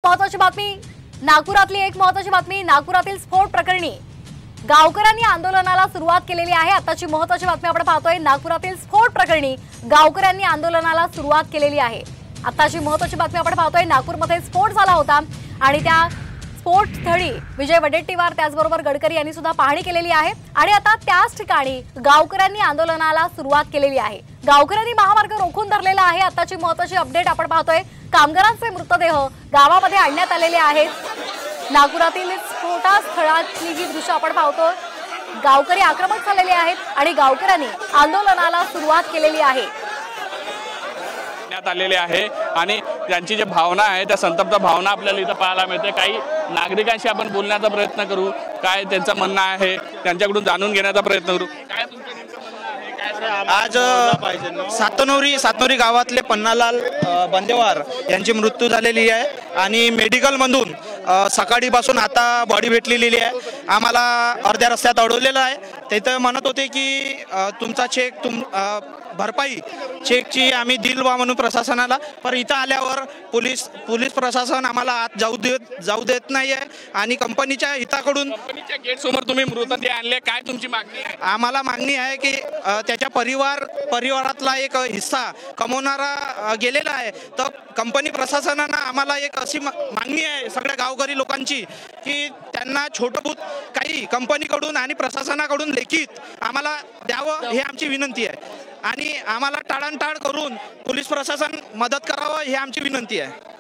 महत्त्वाची बातमी, नागपुरातली एक महत्त्वाची बातमी। नागपुरातील स्फोट प्रकरणी गावकऱ्यांनी आंदोलनाला सुरुवात केलेली आहे। आताची महत्त्वाची बातमी आपण पाहतोय, नागपुरातील स्फोट प्रकरणी गावकऱ्यांनी आंदोलनाला सुरुवात केलेली आहे। आताची महत्त्वाची बातमी आपण पाहतोय, नागपूरमध्ये स्फोट झाला होता आणि त्या स्फोट स्थळी विजय वडेट्टीवार त्याचबरोबर गडकरी यांनी सुद्धा पाहणी केलेली आहे आणि आता त्याच ठिकाणी गावकऱ्यांनी आंदोलनाला सुरुवात केलेली आहे। गावकऱ्यांनी महामार्ग रोखून धरलेला आहे। आताची महत्त्वाची अपडेट आपण पाहतोय, कामगारांचे मृतदेह गावामध्ये आणण्यात आलेले आहेत। नागपुरातील स्फोटस्थळातली ही दृश्य आपण पाहतो, गावकरी आक्रमक झालेले आहेत आणि गावकऱ्यांनी आंदोलनाला सुरुवात केलेली आहे। आलेले आहे आणि त्यांची जे भावना आहे त्या संतप्त भावना आपल्याला इथं पाहायला मिळते। काही नागरिकांशी आपण बोलण्याचा प्रयत्न करू, काय त्यांचं म्हणणं आहे त्यांच्याकडून जाणून घेण्याचा प्रयत्न करू। काय तुमचं नेमकं म्हणणं आहे? आज सातनोरी गावातले पन्नालाल बंदेवार यांची मृत्यू झालेली आहे आणि मेडिकलमधून सकाळीपासून आता बॉडी भेटलेली आहे। आम्हाला अर्ध्या रस्त्यात अडवलेलं आहे। तिथं म्हणत होते की तुमचा चेक भरपाई चेकची आम्ही दिल बा म्हणून प्रशासनाला, पण इथं आल्यावर पोलीस प्रशासन आम्हाला आत जाऊ देत नाही आहे आणि कंपनीच्या हिताकडून गेट समोर तुम्ही मृतदेह आणले, काय तुमची मागणी आहे? आम्हाला मागणी आहे की त्याच्या परिवारातला एक हिस्सा कमवणारा गेलेला आहे, तर कंपनी प्रशासनानं आम्हाला एक अशी मागणी आहे सगळ्या गावकरी लोकांची की त्यांना छोटंभूत काही कंपनीकडून आणि प्रशासनाकडून लेखित आम्हाला द्यावं, ही आमची विनंती आहे आणि आम्हाला टाळाटाळ करून पोलीस प्रशासन मदत करावं, ही आमची विनंती आहे।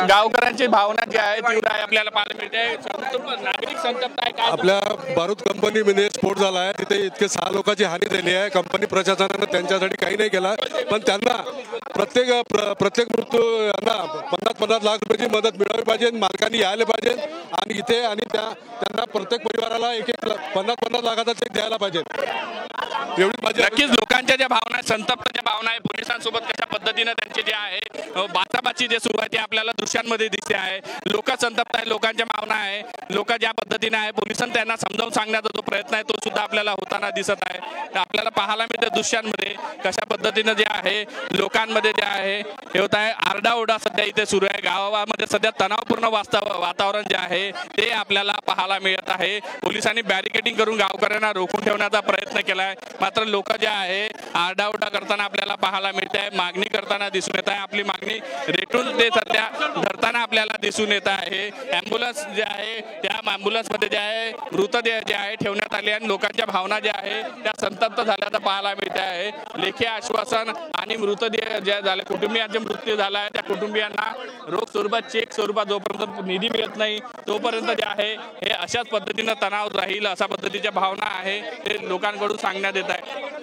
गावकऱ्यांची भावना जी आहे तीव्र आहे, आपल्याला पाहायला मिळते। नागरिक संतप्त आहे। काय आपल्या बारूद कंपनीमध्ये स्फोट झाला आहे, तिथे इतके 6 लोकांची हानी झाली आहे। कंपनी प्रशासनाने त्यांच्यासाठी काही नाही केला, पण त्यांना प्रत्येक मृत्यू यांना 50 लाख रुपयाची मदत मिळावी पाहिजे, मालकांनी यायला पाहिजे आणि इथे आणि त्यांना प्रत्येक परिवाराला 50 लाखाचा चेक द्यायला पाहिजे। नक्कीच लोकांच्या ज्या भावना, संतप्त ज्या भावना आहे, पोलिसांसोबत कशा पद्धतीने त्यांचे जे आहे बाचाबाची जे सुरू आहे ते आपल्याला दृश्यांमध्ये दिसते आहे। लोक संतप्त आहे, लोकांच्या भावना आहे, लोक ज्या पद्धतीने आहे पोलिसांनी त्यांना समजावून सांगण्याचा जो प्रयत्न आहे तो सुद्धा आपल्याला होताना दिसत आहे। तर आपल्याला पाहायला मिळते दृश्यांमध्ये कशा पद्धतीने जे आहे लोकांमध्ये जे आहे हे होत आहे। आरडाओरडा सध्या इथे सुरू आहे, गावामध्ये सध्या तणावपूर्ण वातावरण जे आहे ते आपल्याला पाहायला मिळत आहे। पोलिसांनी बॅरिकेडिंग करून गावकऱ्यांना रोखून ठेवण्याचा प्रयत्न केला आहे, मात्र लोक जे आहे आरडाओरडा करताना आपल्याला पाहायला मिळते आहे, मागणी करताना दिसून येत आहे। आपली मागणी रेटून ते सध्या धरताना आपल्याला दिसून येत आहे। ॲम्ब्युलन्स जे आहे त्या ॲम्ब्युलन्समध्ये जे आहे मृतदेह जे आहे ठेवण्यात आले आणि लोकांच्या भावना ज्या आहे त्या संतप्त झाल्याचं पाहायला मिळते आहे। लेखी आश्वासन आणि मृतदेह जे झाले, कुटुंबियांचे मृत्यू झाला आहे त्या कुटुंबियांना रोख स्वरूपात चेक स्वरूपात जोपर्यंत निधी मिळत नाही तोपर्यंत जे आहे हे अशाच पद्धतीनं तणाव राहील अशा पद्धतीच्या भावना आहे ते लोकांकडून सांगण्यात येत आहे।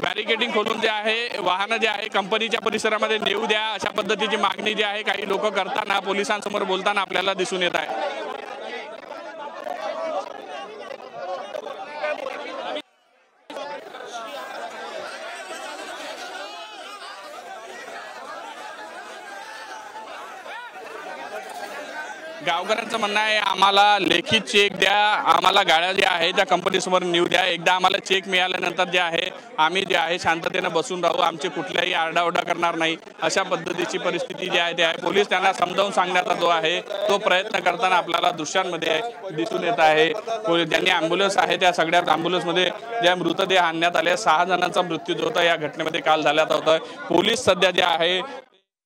बॅरिकेडिंग खोलून जे आहे वाहनं जे आहे कंपनीच्या परिसरामध्ये नेऊ द्या अशा पद्धतीची मागणी जी आहे काही लोक करताना पोलिसांसमोर बोलताना आपल्याला दिसून येत आहे। गावकऱ्यांचं म्हणणं आहे आम्हाला लेखी चेक द्या, आम्हाला गाड्या ज्या आहे त्या कंपनीसमोर नेऊ द्या, एकदा आम्हाला चेक मिळाल्यानंतर जे आहे आम्ही जे आहे शांततेने बसून राहू, आमची कुठल्याही आरडाओरडा करणार नाही अशा पद्धतीची परिस्थिती जी आहे ते आहे। पोलीस त्यांना समजावून सांगण्याचा जो आहे तो प्रयत्न करताना आपल्याला दृश्यांमध्ये दिसून येत आहे। ज्यांनी ॲम्ब्युलन्स आहे त्या सगळ्या ॲम्ब्युलन्समध्ये ज्या मृतदेह आणण्यात आले 6 जणांचा मृत्यू जो होता या घटनेमध्ये काल झाल्याचा होता। पोलीस सध्या जे आहे